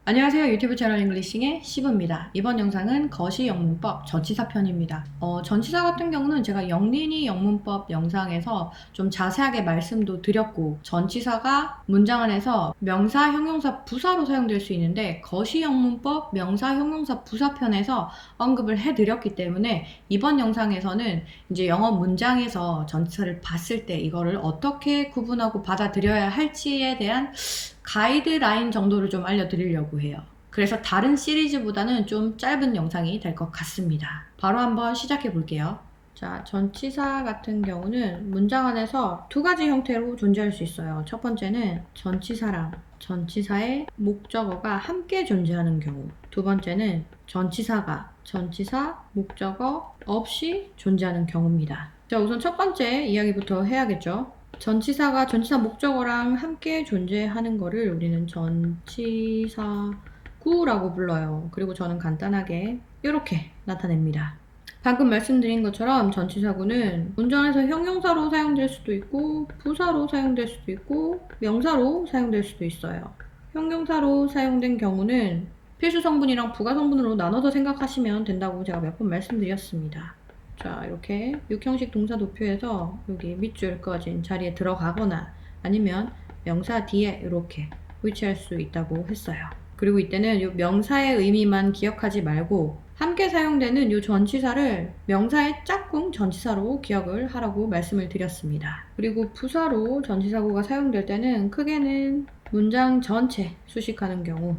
안녕하세요. 유튜브 채널 잉글리싱의 시브입니다. 이번 영상은 거시 영문법 전치사 편입니다. 전치사 같은 경우는 제가 영린이 영문법 영상에서 좀 자세하게 말씀도 드렸고, 전치사가 문장 안에서 명사, 형용사, 부사로 사용될 수 있는데 거시 영문법 명사, 형용사, 부사 편에서 언급을 해드렸기 때문에 이번 영상에서는 이제 영어 문장에서 전치사를 봤을 때 이거를 어떻게 구분하고 받아들여야 할지에 대한 가이드라인 정도를 좀 알려드리려고 해요. 그래서 다른 시리즈보다는 좀 짧은 영상이 될 것 같습니다. 바로 한번 시작해 볼게요. 자, 전치사 같은 경우는 문장 안에서 두 가지 형태로 존재할 수 있어요. 첫 번째는 전치사랑 전치사의 목적어가 함께 존재하는 경우. 두 번째는 전치사가 전치사, 목적어 없이 존재하는 경우입니다. 자, 우선 첫 번째 이야기부터 해야겠죠. 전치사가 전치사 목적어랑 함께 존재하는 거를 우리는 전치사구라고 불러요. 그리고 저는 간단하게 이렇게 나타냅니다. 방금 말씀드린 것처럼 전치사구는 문장에서 형용사로 사용될 수도 있고 부사로 사용될 수도 있고 명사로 사용될 수도 있어요. 형용사로 사용된 경우는 필수 성분이랑 부가 성분으로 나눠서 생각하시면 된다고 제가 몇 번 말씀드렸습니다. 자, 이렇게 육형식 동사 도표에서 여기 밑줄 그어진 자리에 들어가거나 아니면 명사 뒤에 이렇게 위치할 수 있다고 했어요. 그리고 이때는 이 명사의 의미만 기억하지 말고 함께 사용되는 이 전치사를 명사의 짝꿍 전치사로 기억을 하라고 말씀을 드렸습니다. 그리고 부사로 전치사구가 사용될 때는 크게는 문장 전체 수식하는 경우,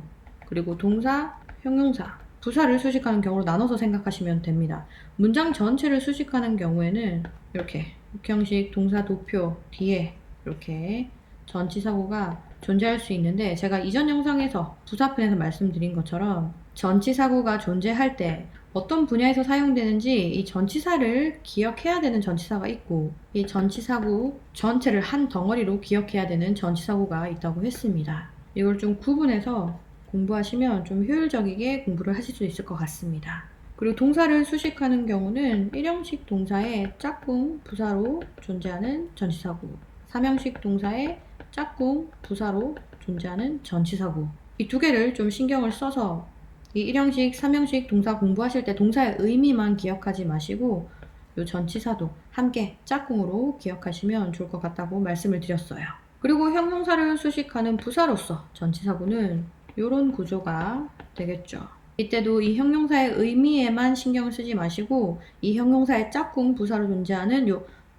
그리고 동사, 형용사, 부사를 수식하는 경우로 나눠서 생각하시면 됩니다. 문장 전체를 수식하는 경우에는 이렇게 육형식 동사 도표 뒤에 이렇게 전치사구가 존재할 수 있는데, 제가 이전 영상에서 부사편에서 말씀드린 것처럼 전치사구가 존재할 때 어떤 분야에서 사용되는지 이 전치사를 기억해야 되는 전치사가 있고, 이 전치사구 전체를 한 덩어리로 기억해야 되는 전치사구가 있다고 했습니다. 이걸 좀 구분해서 공부하시면 좀 효율적이게 공부를 하실 수 있을 것 같습니다. 그리고 동사를 수식하는 경우는 1형식 동사의 짝꿍 부사로 존재하는 전치사구, 3형식 동사의 짝꿍 부사로 존재하는 전치사구, 이 두 개를 좀 신경을 써서 이 1형식, 3형식 동사 공부하실 때 동사의 의미만 기억하지 마시고 이 전치사도 함께 짝꿍으로 기억하시면 좋을 것 같다고 말씀을 드렸어요. 그리고 형용사를 수식하는 부사로서 전치사구는 이런 구조가 되겠죠. 이때도 이 형용사의 의미에만 신경을 쓰지 마시고 이 형용사의 짝꿍 부사로 존재하는 이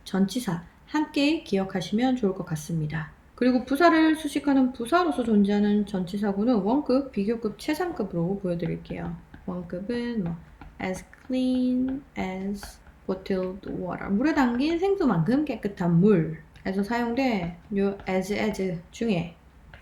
전치사 함께 기억하시면 좋을 것 같습니다. 그리고 부사를 수식하는 부사로서 존재하는 전치사구는 원급, 비교급, 최상급으로 보여드릴게요. 원급은 as clean as bottled water, 물에 담긴 생수만큼 깨끗한 물에서 사용된 이 as 중에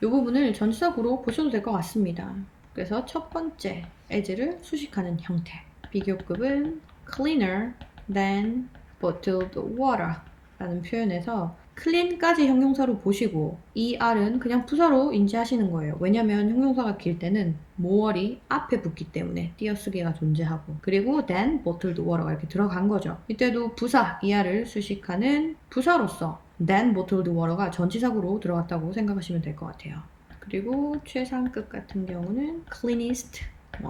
이 부분을 전치사구로 보셔도 될 것 같습니다. 그래서 첫 번째 as를 수식하는 형태, 비교급은 cleaner than bottled water 라는 표현에서 clean까지 형용사로 보시고 이 r은 그냥 부사로 인지하시는 거예요. 왜냐면 형용사가 길 때는 more이 앞에 붙기 때문에 띄어쓰기가 존재하고, 그리고 then bottled water가 이렇게 들어간 거죠. 이때도 부사 r을 수식하는 부사로서 then bottled water가 전치사구로 들어갔다고 생각하시면 될 것 같아요. 그리고 최상급 같은 경우는 cleanest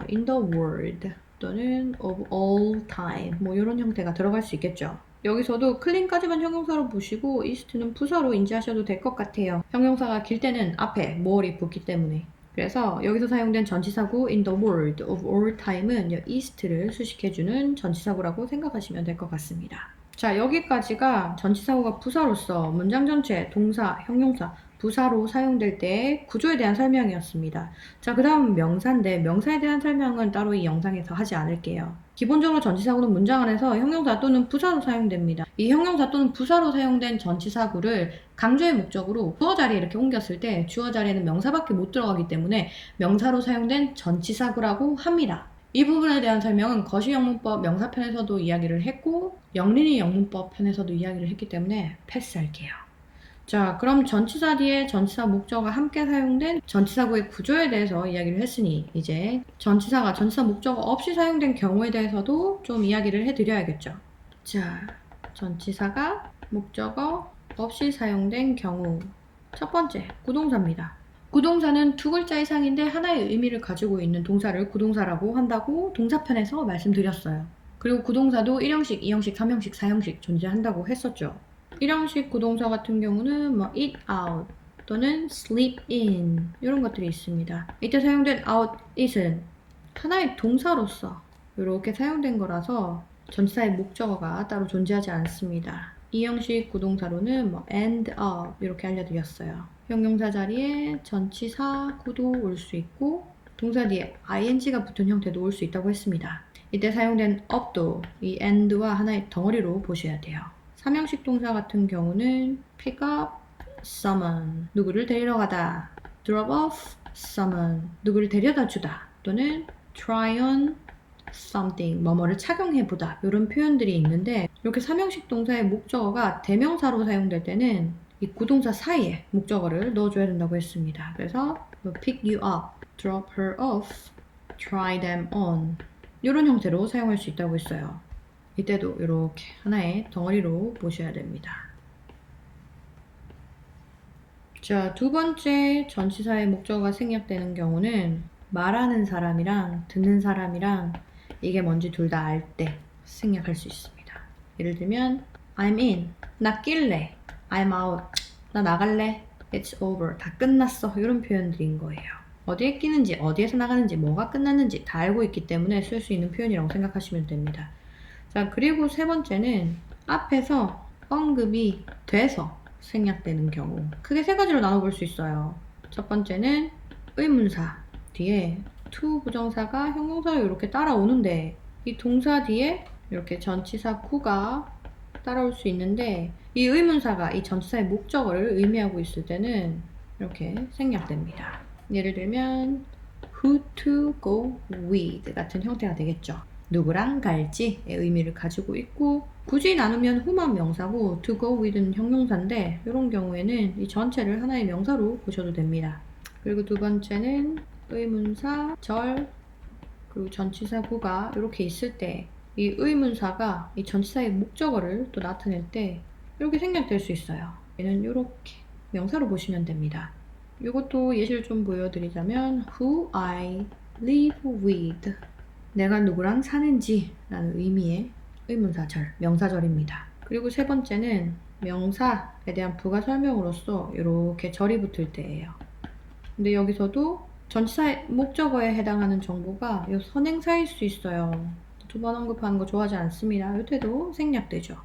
in the world 또는 of all time 이런 형태가 들어갈 수 있겠죠. 여기서도 clean까지만 형용사로 보시고 east는 부사로 인지하셔도 될 것 같아요. 형용사가 길 때는 앞에 more이 붙기 때문에. 그래서 여기서 사용된 전치사구 in the world of all time은 east를 수식해주는 전치사구라고 생각하시면 될 것 같습니다. 자, 여기까지가 전치사구가 부사로서 문장 전체, 동사, 형용사, 부사로 사용될 때 구조에 대한 설명이었습니다. 자, 그 다음 명사인데 명사에 대한 설명은 따로 이 영상에서 하지 않을게요. 기본적으로 전치사구는 문장 안에서 형용사 또는 부사로 사용됩니다. 이 형용사 또는 부사로 사용된 전치사구를 강조의 목적으로 주어 자리에 이렇게 옮겼을 때 주어 자리에는 명사밖에 못 들어가기 때문에 명사로 사용된 전치사구라고 합니다. 이 부분에 대한 설명은 거시 영문법 명사편에서도 이야기를 했고 영린이 영문법 편에서도 이야기를 했기 때문에 패스할게요. 자, 그럼 전치사 뒤에 전치사 목적어가 함께 사용된 전치사구의 구조에 대해서 이야기를 했으니 이제 전치사가 전치사 목적어 없이 사용된 경우에 대해서도 좀 이야기를 해드려야겠죠. 자, 전치사가 목적어 없이 사용된 경우, 첫 번째, 구동사입니다. 구동사는 두 글자 이상인데 하나의 의미를 가지고 있는 동사를 구동사라고 한다고 동사편에서 말씀드렸어요. 그리고 구동사도 1형식, 2형식, 3형식, 4형식 존재한다고 했었죠. 1형식 구동사 같은 경우는 뭐 eat out 또는 sleep in 이런 것들이 있습니다. 이때 사용된 out, it은 하나의 동사로서 이렇게 사용된 거라서 전치사의 목적어가 따로 존재하지 않습니다. 2형식 구동사로는 뭐 end up 이렇게 알려드렸어요. 형용사 자리에 전치사 구도 올 수 있고 동사 뒤에 ing가 붙은 형태도 올 수 있다고 했습니다. 이때 사용된 up도 이 and와 하나의 덩어리로 보셔야 돼요. 3형식 동사 같은 경우는 pick up, summon 누구를 데리러 가다, drop off, summon 누구를 데려다 주다 또는 try on something 뭐뭐를 착용해보다 이런 표현들이 있는데 이렇게 3형식 동사의 목적어가 대명사로 사용될 때는 이 구동사 사이에 목적어를 넣어줘야 된다고 했습니다. 그래서 pick you up, drop her off, try them on 이런 형태로 사용할 수 있다고 했어요. 이때도 이렇게 하나의 덩어리로 보셔야 됩니다. 자, 두 번째 전치사의 목적어가 생략되는 경우는 말하는 사람이랑 듣는 사람이랑 이게 뭔지 둘 다 알 때 생략할 수 있습니다. 예를 들면 I'm in, 나 낄래. I'm out, 나 나갈래. It's over, 다 끝났어. 이런 표현들인 거예요. 어디에 끼는지, 어디에서 나가는지, 뭐가 끝났는지 다 알고 있기 때문에 쓸 수 있는 표현이라고 생각하시면 됩니다. 자, 그리고 세 번째는 앞에서 언급이 돼서 생략되는 경우. 크게 세 가지로 나눠볼 수 있어요. 첫 번째는 의문사 뒤에 to 부정사가 형용사로 이렇게 따라오는데 이 동사 뒤에 이렇게 전치사 구가 따라올 수 있는데 이 의문사가 이 전치사의 목적어를 의미하고 있을 때는 이렇게 생략됩니다. 예를 들면 who to go with 같은 형태가 되겠죠. 누구랑 갈지의 의미를 가지고 있고 굳이 나누면 who만 명사고 to go with는 형용사인데 이런 경우에는 이 전체를 하나의 명사로 보셔도 됩니다. 그리고 두 번째는 의문사, 절, 그리고 전치사 구가 이렇게 있을 때 이 의문사가 이 전치사의 목적어를 또 나타낼 때 이렇게 생략될 수 있어요. 얘는 이렇게 명사로 보시면 됩니다. 이것도 예시를 좀 보여드리자면 who I live with 내가 누구랑 사는지 라는 의미의 의문사절, 명사절입니다. 그리고 세 번째는 명사에 대한 부가 설명으로서 이렇게 절이 붙을 때예요. 근데 여기서도 전치사의 목적어에 해당하는 정보가 이 선행사일 수 있어요. 두 번 언급하는 거 좋아하지 않습니다. 이때도 생략되죠.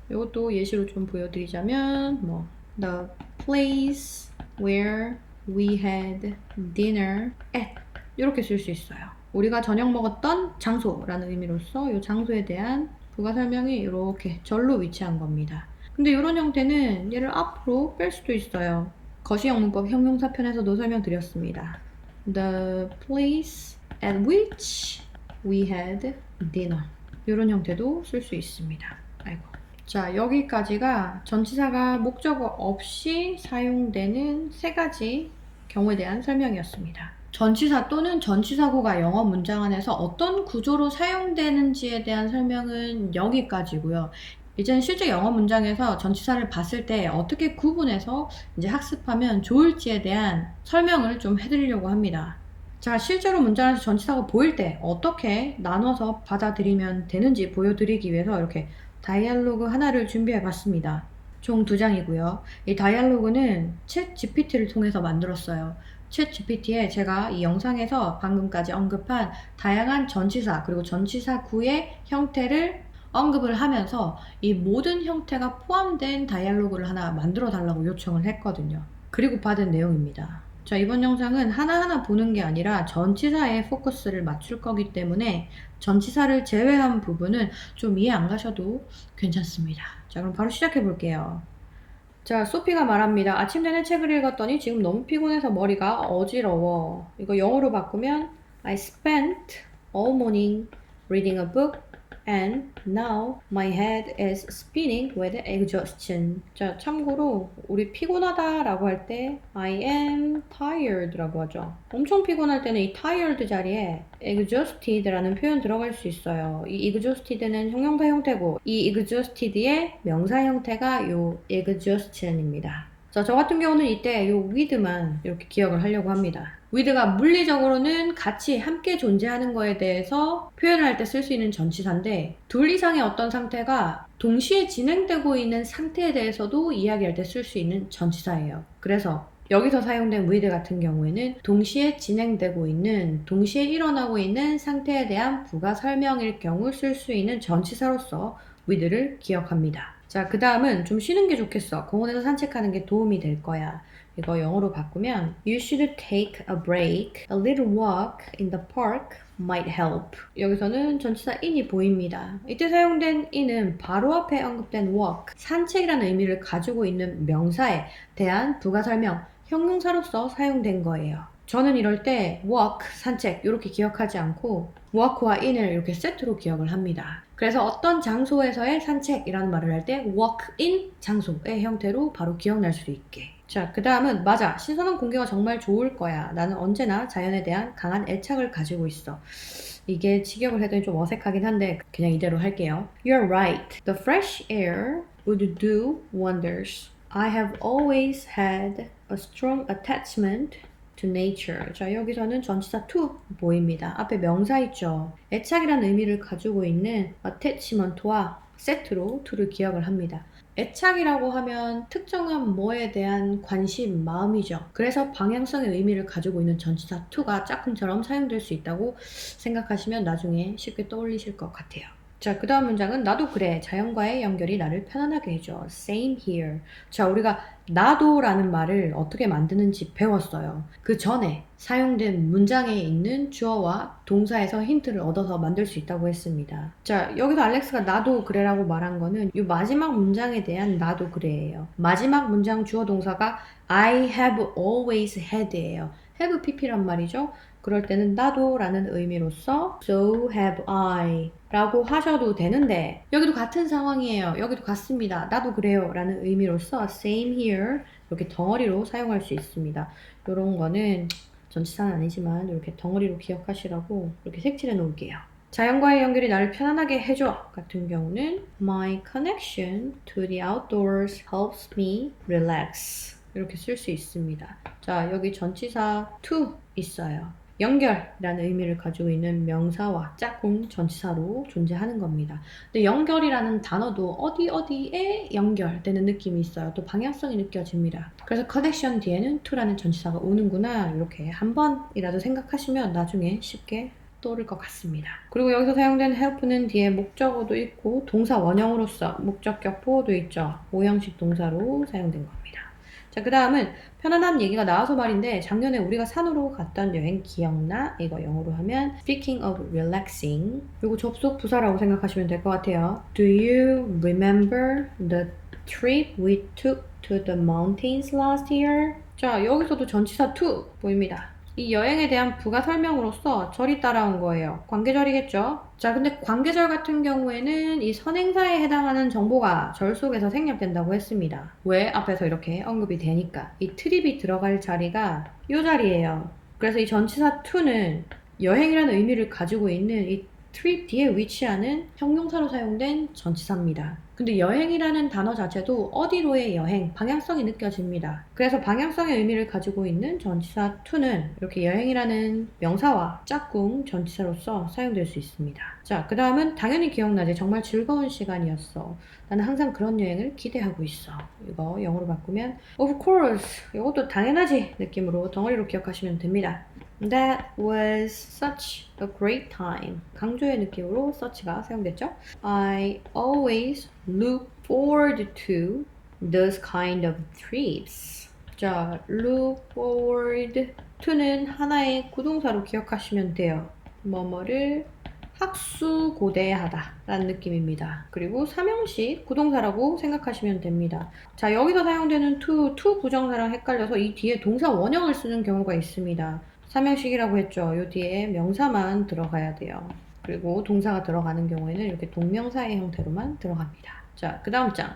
이것도 예시로 좀 보여드리자면 뭐 the place where we had dinner at 이렇게 쓸 수 있어요. 우리가 저녁 먹었던 장소라는 의미로서 이 장소에 대한 부가 설명이 이렇게 절로 위치한 겁니다. 근데 이런 형태는 얘를 앞으로 뺄 수도 있어요. 거시형문법 형용사편에서도 설명드렸습니다. The place at which we had dinner 이런 형태도 쓸 수 있습니다. 아이고. 자, 여기까지가 전치사가 목적어 없이 사용되는 세 가지 경우에 대한 설명이었습니다. 전치사 또는 전치사구가 영어 문장 안에서 어떤 구조로 사용되는지에 대한 설명은 여기까지고요. 이제는 실제 영어 문장에서 전치사를 봤을 때 어떻게 구분해서 이제 학습하면 좋을지에 대한 설명을 좀 해드리려고 합니다. 자, 실제로 문장에서 전치사가 보일 때 어떻게 나눠서 받아들이면 되는지 보여드리기 위해서 이렇게 다이얼로그 하나를 준비해 봤습니다. 총 2장이고요. 이 다이얼로그는 챗 GPT를 통해서 만들었어요. 챗 GPT에 제가 이 영상에서 방금까지 언급한 다양한 전치사 그리고 전치사구의 형태를 언급을 하면서 이 모든 형태가 포함된 다이얼로그를 하나 만들어 달라고 요청을 했거든요. 그리고 받은 내용입니다. 자, 이번 영상은 하나하나 보는 게 아니라 전치사에 포커스를 맞출 거기 때문에 전치사를 제외한 부분은 좀 이해 안 가셔도 괜찮습니다. 자, 그럼 바로 시작해 볼게요. 자, 소피가 말합니다. 아침 내내 책을 읽었더니 지금 너무 피곤해서 머리가 어지러워. 이거 영어로 바꾸면 I spent all morning reading a book and now my head is spinning with exhaustion. 자, 참고로 우리 피곤하다 라고 할 때 I am tired 라고 하죠. 엄청 피곤할 때는 이 tired 자리에 exhausted 라는 표현 들어갈 수 있어요. 이 exhausted는 형용사 형태고 이 exhausted의 명사 형태가 요 exhaustion입니다. 자, 저 같은 경우는 이때 요 with만 이렇게 기억을 하려고 합니다. with가 물리적으로는 같이 함께 존재하는 거에 대해서 표현을 할 때 쓸 수 있는 전치사인데 둘 이상의 어떤 상태가 동시에 진행되고 있는 상태에 대해서도 이야기할 때 쓸 수 있는 전치사예요. 그래서 여기서 사용된 with 같은 경우에는 동시에 진행되고 있는, 동시에 일어나고 있는 상태에 대한 부가 설명일 경우 쓸 수 있는 전치사로서 with를 기억합니다. 자, 그 다음은 좀 쉬는 게 좋겠어. 공원에서 산책하는 게 도움이 될 거야. 이거 영어로 바꾸면 You should take a break. A little walk in the park might help. 여기서는 전치사 in이 보입니다. 이때 사용된 in은 바로 앞에 언급된 walk, 산책이라는 의미를 가지고 있는 명사에 대한 부가 설명, 형용사로서 사용된 거예요. 저는 이럴 때 walk, 산책 이렇게 기억하지 않고 walk와 in을 이렇게 세트로 기억을 합니다. 그래서 어떤 장소에서의 산책이라는 말을 할 때 walk in 장소의 형태로 바로 기억날 수 있게. 자, 그 다음은 맞아. 신선한 공기가 정말 좋을 거야. 나는 언제나 자연에 대한 강한 애착을 가지고 있어. 이게 직역을 해도 좀 어색하긴 한데 그냥 이대로 할게요. You're right. The fresh air would do wonders. I have always had a strong attachment to nature. 자, 여기서는 전치사 to 보입니다. 앞에 명사 있죠. 애착이라는 의미를 가지고 있는 attachment와 세트로 to를 기억을 합니다. 애착이라고 하면 특정한 뭐에 대한 관심, 마음이죠. 그래서 방향성의 의미를 가지고 있는 전치사 to가 짝꿍처럼 사용될 수 있다고 생각하시면 나중에 쉽게 떠올리실 것 같아요. 자, 그 다음 문장은 나도 그래. 자연과의 연결이 나를 편안하게 해줘. Same here. 자, 우리가 나도 라는 말을 어떻게 만드는지 배웠어요. 그 전에 사용된 문장에 있는 주어와 동사에서 힌트를 얻어서 만들 수 있다고 했습니다. 자, 여기서 알렉스가 나도 그래라고 말한 거는 이 마지막 문장에 대한 나도 그래예요. 마지막 문장 주어 동사가 I have always had예요. have pp란 말이죠. 그럴 때는 나도 라는 의미로서 so have I 라고 하셔도 되는데 여기도 같은 상황이에요. 여기도 같습니다. 나도 그래요 라는 의미로서 same here 이렇게 덩어리로 사용할 수 있습니다. 이런 거는 전치사는 아니지만 이렇게 덩어리로 기억하시라고 이렇게 색칠해 놓을게요. 자연과의 연결이 나를 편안하게 해줘 같은 경우는 My connection to the outdoors helps me relax 이렇게 쓸 수 있습니다. 자, 여기 전치사 to 있어요. 연결이라는 의미를 가지고 있는 명사와 짝꿍 전치사로 존재하는 겁니다. 근데 연결이라는 단어도 어디에 연결되는 느낌이 있어요. 또 방향성이 느껴집니다. 그래서 connection 뒤에는 to라는 전치사가 오는구나 이렇게 한 번이라도 생각하시면 나중에 쉽게 떠오를 것 같습니다. 그리고 여기서 사용된 help는 뒤에 목적어도 있고 동사 원형으로서 목적격 보어도 있죠. 오형식 동사로 사용된 겁니다. 자, 그 다음은 편안한 얘기가 나와서 말인데 작년에 우리가 산으로 갔던 여행 기억나? 이거 영어로 하면 Speaking of relaxing 그리고 접속 부사라고 생각하시면 될 것 같아요. Do you remember the trip we took to the mountains last year? 자, 여기서도 전치사 to 보입니다. 이 여행에 대한 부가 설명으로서 절이 따라온 거예요. 관계절이겠죠? 자, 근데 관계절 같은 경우에는 이 선행사에 해당하는 정보가 절 속에서 생략된다고 했습니다. 왜? 앞에서 이렇게 언급이 되니까. 이 트립이 들어갈 자리가 이 자리예요. 그래서 이 전치사 to는 여행이라는 의미를 가지고 있는 이 트립 뒤에 위치하는 형용사로 사용된 전치사입니다. 근데 여행이라는 단어 자체도 어디로의 여행, 방향성이 느껴집니다. 그래서 방향성의 의미를 가지고 있는 전치사 to는 이렇게 여행이라는 명사와 짝꿍 전치사로서 사용될 수 있습니다. 자, 그 다음은 당연히 기억나지. 정말 즐거운 시간이었어. 나는 항상 그런 여행을 기대하고 있어. 이거 영어로 바꾸면 Of course, 이것도 당연하지 느낌으로 덩어리로 기억하시면 됩니다. That was such a great time. 강조의 느낌으로 such가 사용됐죠. I always look forward to those kind of trips. 자, look forward to는 하나의 구동사로 기억하시면 돼요. 뭐뭐를 학수고대하다 라는 느낌입니다. 그리고 삼형식 구동사라고 생각하시면 됩니다. 자, 여기서 사용되는 to 부정사랑 헷갈려서 이 뒤에 동사 원형을 쓰는 경우가 있습니다. 삼형식이라고 했죠. 이 뒤에 명사만 들어가야 돼요. 그리고 동사가 들어가는 경우에는 이렇게 동명사의 형태로만 들어갑니다. 자, 그 다음 장.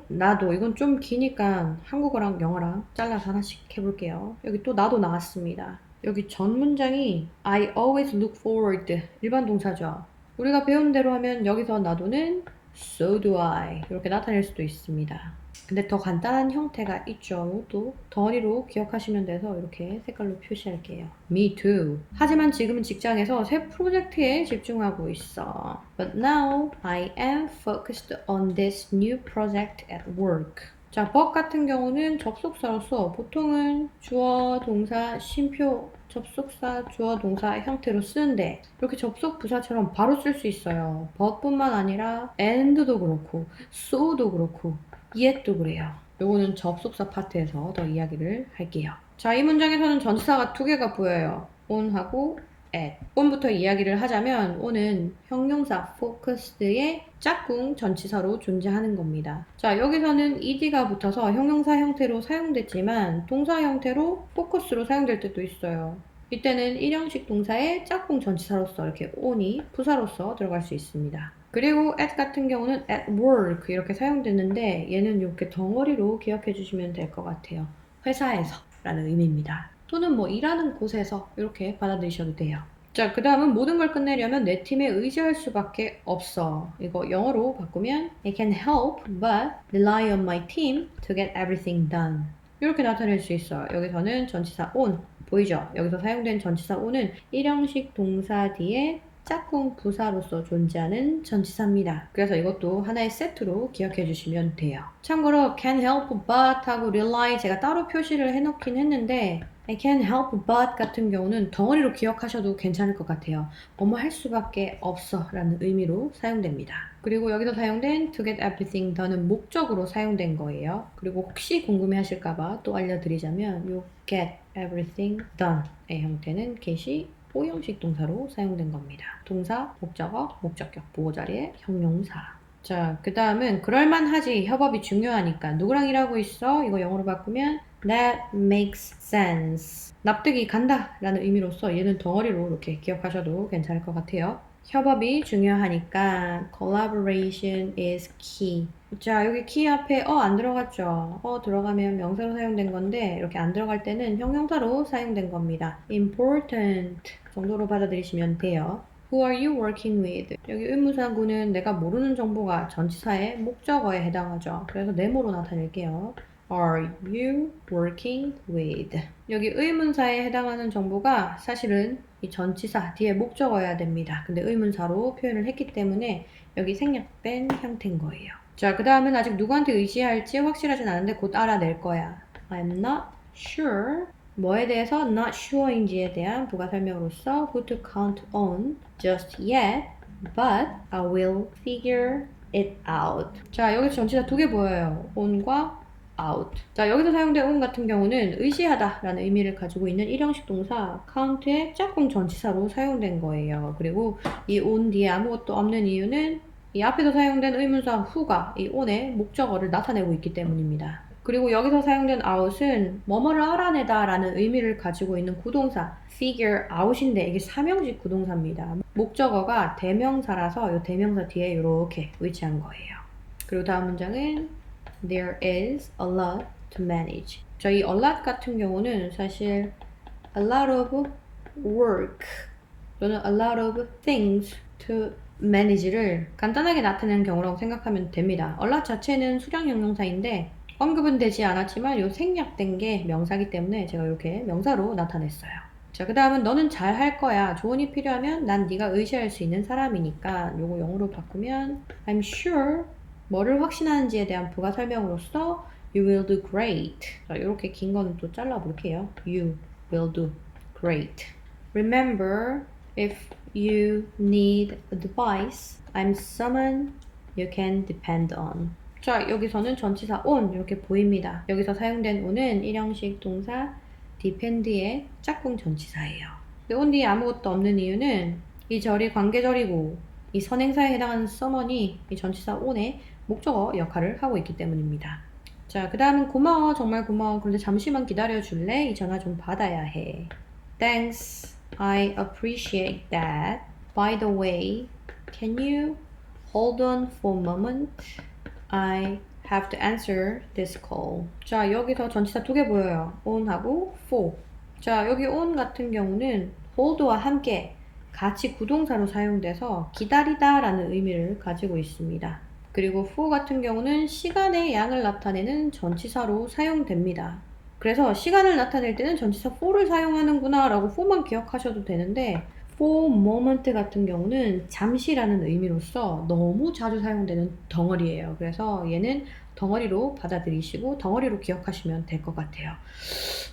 나도. 이건 좀 기니까 한국어랑 영어랑 잘라서 하나씩 해볼게요. 여기 또 나도 나왔습니다. 여기 전 문장이 I always look forward. 일반 동사죠. 우리가 배운 대로 하면 여기서 나도는 so do I. 이렇게 나타낼 수도 있습니다. 근데 더 간단한 형태가 있죠. 또 덩어리로 기억하시면 돼서 이렇게 색깔로 표시할게요. Me too. 하지만 지금은 직장에서 새 프로젝트에 집중하고 있어. But now I am focused on this new project at work. 자, but 같은 경우는 접속사로서 보통은 주어, 동사, 쉼표, 접속사, 주어, 동사 형태로 쓰는데 이렇게 접속 부사처럼 바로 쓸 수 있어요. but뿐만 아니라 and도 그렇고 so도 그렇고 yet도 그래요. 요거는 접속사 파트에서 더 이야기를 할게요. 자, 이 문장에서는 전치사가 두 개가 보여요. on하고 at. on부터 이야기를 하자면 on은 형용사 focused의 짝꿍 전치사로 존재하는 겁니다. 자, 여기서는 ed가 붙어서 형용사 형태로 사용됐지만 동사 형태로 focus로 사용될 때도 있어요. 이때는 일형식 동사의 짝꿍 전치사로서 이렇게 on이 부사로서 들어갈 수 있습니다. 그리고 at 같은 경우는 at work 이렇게 사용됐는데 얘는 이렇게 덩어리로 기억해 주시면 될 것 같아요. 회사에서 라는 의미입니다. 또는 뭐 일하는 곳에서 이렇게 받아들이셔도 돼요. 자, 그 다음은 모든 걸 끝내려면 내 팀에 의지할 수밖에 없어. 이거 영어로 바꾸면 I can help but rely on my team to get everything done. 이렇게 나타낼 수 있어요. 여기서는 전치사 on 보이죠? 여기서 사용된 전치사 on은 일형식 동사 뒤에 짝꿍 부사로서 존재하는 전치사입니다. 그래서 이것도 하나의 세트로 기억해 주시면 돼요. 참고로 can't help but 하고 rely 제가 따로 표시를 해놓긴 했는데 I can't help but 같은 경우는 덩어리로 기억하셔도 괜찮을 것 같아요. 뭐뭐 할 수밖에 없어 라는 의미로 사용됩니다. 그리고 여기서 사용된 to get everything done은 목적으로 사용된 거예요. 그리고 혹시 궁금해하실까봐 또 알려드리자면 요 get everything done의 형태는 get이 오형식 동사로 사용된 겁니다. 동사, 목적어, 목적격, 보호 자리에 형용사. 자, 그 다음은 그럴만하지, 협업이 중요하니까 누구랑 일하고 있어? 이거 영어로 바꾸면 That makes sense. 납득이 간다 라는 의미로서 얘는 덩어리로 이렇게 기억하셔도 괜찮을 것 같아요. 협업이 중요하니까 collaboration is key. 자, 여기 key 앞에 안 들어갔죠? 들어가면 명사로 사용된 건데 이렇게 안 들어갈 때는 형용사로 사용된 겁니다. important 정도로 받아들이시면 돼요. Who are you working with? 여기 의문사구는 내가 모르는 정보가 전치사의 목적어에 해당하죠. 그래서 네모로 나타낼게요. Are you working with? 여기 의문사에 해당하는 정보가 사실은 이 전치사 뒤에 목적어야 됩니다. 근데 의문사로 표현을 했기 때문에 여기 생략된 형태인 거예요. 자, 그 다음은 아직 누구한테 의지할지 확실하진 않은데 곧 알아낼 거야. I'm not sure. 뭐에 대해서 not sure인지에 대한 부가 설명으로서 who to count on just yet, but I will figure it out. 자, 여기서 전치사 두 개 보여요. on과 out. 자, 여기서 사용된 on 같은 경우는 의지하다 라는 의미를 가지고 있는 일형식 동사 count의 짝꿍 전치사로 사용된 거예요. 그리고 이 on 뒤에 아무것도 없는 이유는 이 앞에서 사용된 의문사 who가 이 on의 목적어를 나타내고 있기 때문입니다. 그리고 여기서 사용된 out은 뭐뭐를 알아내다 라는 의미를 가지고 있는 구동사 figure out인데 이게 삼형식 구동사입니다. 목적어가 대명사라서 이 대명사 뒤에 이렇게 위치한 거예요. 그리고 다음 문장은 There is a lot to manage. 자, 이 a lot 같은 경우는 사실 a lot of work 또는 a lot of things to manage를 간단하게 나타내는 경우라고 생각하면 됩니다. a lot 자체는 수량 형용사인데 언급은 되지 않았지만 이 생략된 게 명사기 때문에 제가 이렇게 명사로 나타냈어요. 자, 그 다음은 너는 잘 할 거야. 조언이 필요하면 난 네가 의지할 수 있는 사람이니까 요거 영어로 바꾸면 I'm sure 뭐를 확신하는지에 대한 부가 설명으로서 You will do great. 자, 이렇게 긴 거는 또 잘라볼게요. You will do great. Remember, if you need advice, I'm someone you can depend on. 자, 여기서는 전치사 on 이렇게 보입니다. 여기서 사용된 on은 일형식 동사 depend의 짝꿍 전치사예요. 근데 on 뒤에 아무것도 없는 이유는 이 절이 관계절이고 이 선행사에 해당하는 someone이 이 전치사 on의 목적어 역할을 하고 있기 때문입니다. 자, 그 다음은 고마워, 정말 고마워. 그런데 잠시만 기다려줄래? 이 전화 좀 받아야 해. Thanks, I appreciate that. By the way, can you hold on for a moment? I have to answer this call. 자, 여기서 전치사 두 개 보여요. on하고 for. 자, 여기 on 같은 경우는 hold와 함께 같이 구동사로 사용돼서 기다리다 라는 의미를 가지고 있습니다. 그리고 for 같은 경우는 시간의 양을 나타내는 전치사로 사용됩니다. 그래서 시간을 나타낼 때는 전치사 for를 사용하는구나 라고 for만 기억하셔도 되는데 for moment 같은 경우는 잠시라는 의미로서 너무 자주 사용되는 덩어리예요. 그래서 얘는 덩어리로 받아들이시고 덩어리로 기억하시면 될 것 같아요.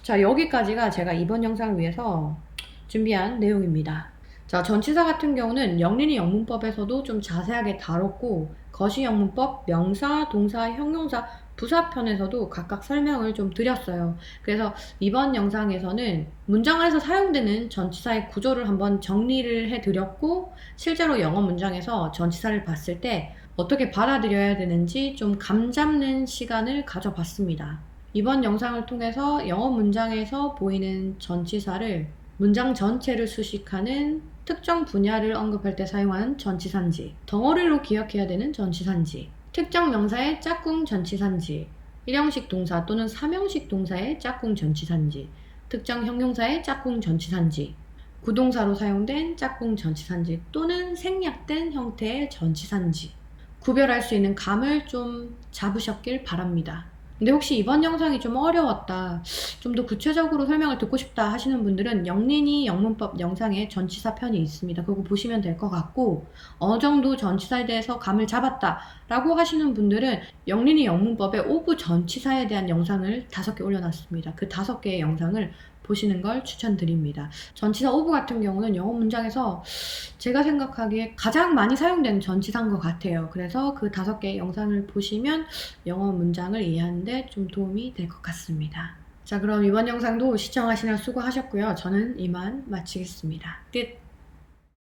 자, 여기까지가 제가 이번 영상을 위해서 준비한 내용입니다. 자, 전치사 같은 경우는 영린이 영문법에서도 좀 자세하게 다뤘고 거시영문법, 명사, 동사, 형용사, 부사편에서도 각각 설명을 좀 드렸어요. 그래서 이번 영상에서는 문장 안에서 사용되는 전치사의 구조를 한번 정리를 해드렸고 실제로 영어 문장에서 전치사를 봤을 때 어떻게 받아들여야 되는지 좀 감잡는 시간을 가져봤습니다. 이번 영상을 통해서 영어 문장에서 보이는 전치사를 문장 전체를 수식하는 특정 분야를 언급할 때 사용하는 전치사인지, 덩어리로 기억해야 되는 전치사인지, 특정 명사의 짝꿍 전치사인지, 일형식 동사 또는 삼형식 동사의 짝꿍 전치사인지, 특정 형용사의 짝꿍 전치사인지, 구동사로 사용된 짝꿍 전치사인지 또는 생략된 형태의 전치사인지 구별할 수 있는 감을 좀 잡으셨길 바랍니다. 근데 혹시 이번 영상이 좀 어려웠다, 좀 더 구체적으로 설명을 듣고 싶다 하시는 분들은 영린이 영문법 영상에 전치사 편이 있습니다. 그거 보시면 될 것 같고 어느 정도 전치사에 대해서 감을 잡았다 라고 하시는 분들은 영린이 영문법의 오브 전치사에 대한 영상을 5개 올려놨습니다. 그 5개의 영상을 보시는 걸 추천드립니다. 전치사 오브 같은 경우는 영어 문장에서 제가 생각하기에 가장 많이 사용되는 전치사인 것 같아요. 그래서 그 5개의 영상을 보시면 영어 문장을 이해하는데 좀 도움이 될 것 같습니다. 자, 그럼 이번 영상도 시청하시느라 수고하셨고요. 저는 이만 마치겠습니다. 끝!